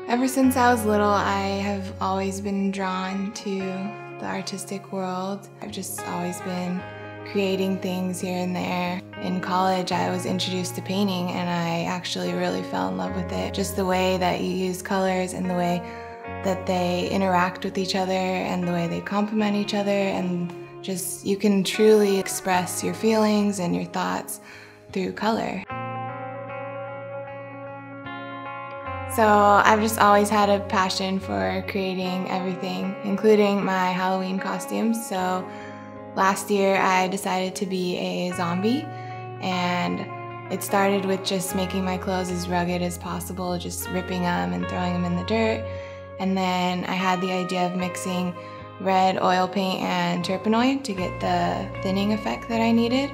Ever since I was little, I have always been drawn to the artistic world. I've just always been creating things here and there. In college, I was introduced to painting and I actually really fell in love with it. Just the way that you use colors and the way that they interact with each other and the way they complement each other, and just you can truly express your feelings and your thoughts through color. So I've just always had a passion for creating everything, including my Halloween costumes. So last year I decided to be a zombie, and it started with just making my clothes as rugged as possible, just ripping them and throwing them in the dirt. And then I had the idea of mixing red oil paint and turpenoid to get the thinning effect that I needed.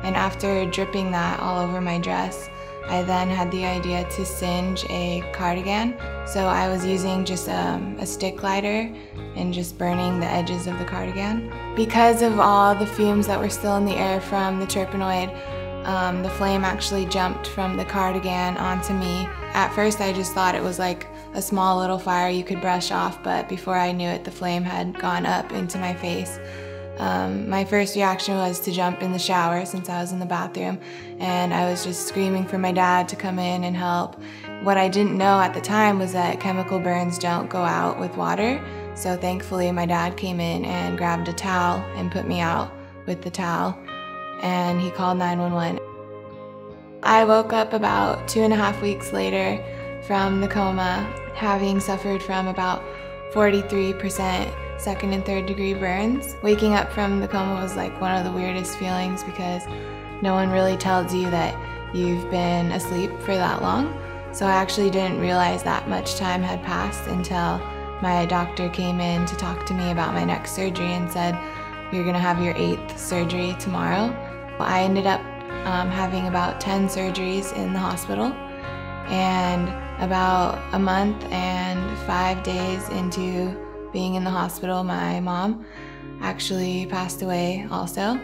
And after dripping that all over my dress, I then had the idea to singe a cardigan. So I was using just a stick lighter and just burning the edges of the cardigan. Because of all the fumes that were still in the air from the turpenoid, the flame actually jumped from the cardigan onto me. At first I just thought it was like a small little fire you could brush off, but before I knew it, the flame had gone up into my face. My first reaction was to jump in the shower since I was in the bathroom, and I was just screaming for my dad to come in and help. What I didn't know at the time was that chemical burns don't go out with water, so thankfully my dad came in and grabbed a towel and put me out with the towel, and he called 911. I woke up about 2.5 weeks later from the coma, having suffered from about 43% second and third degree burns. Waking up from the coma was like one of the weirdest feelings because no one really tells you that you've been asleep for that long. So I actually didn't realize that much time had passed until my doctor came in to talk to me about my next surgery and said, "You're gonna have your 8th surgery tomorrow." I ended up having about 10 surgeries in the hospital, and about a month and 5 days into being in the hospital, my mom actually passed away also.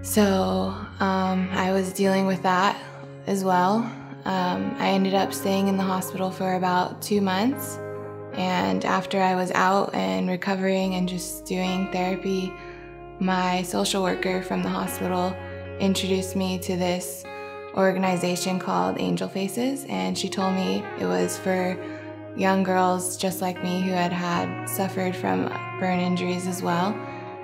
So I was dealing with that as well. I ended up staying in the hospital for about 2 months, and after I was out and recovering and just doing therapy, my social worker from the hospital introduced me to this organization called Angel Faces, and she told me it was for young girls just like me who had suffered from burn injuries as well.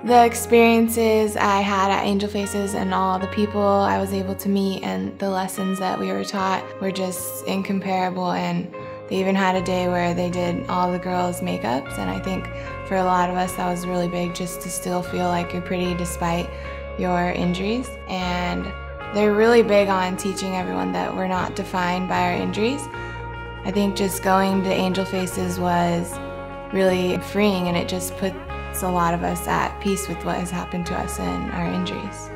The experiences I had at Angel Faces and all the people I was able to meet and the lessons that we were taught were just incomparable, and they even had a day where they did all the girls' makeups, and I think for a lot of us that was really big, just to still feel like you're pretty despite your injuries. And they're really big on teaching everyone that we're not defined by our injuries. I think just going to Angel Faces was really freeing, and it just puts a lot of us at peace with what has happened to us and our injuries.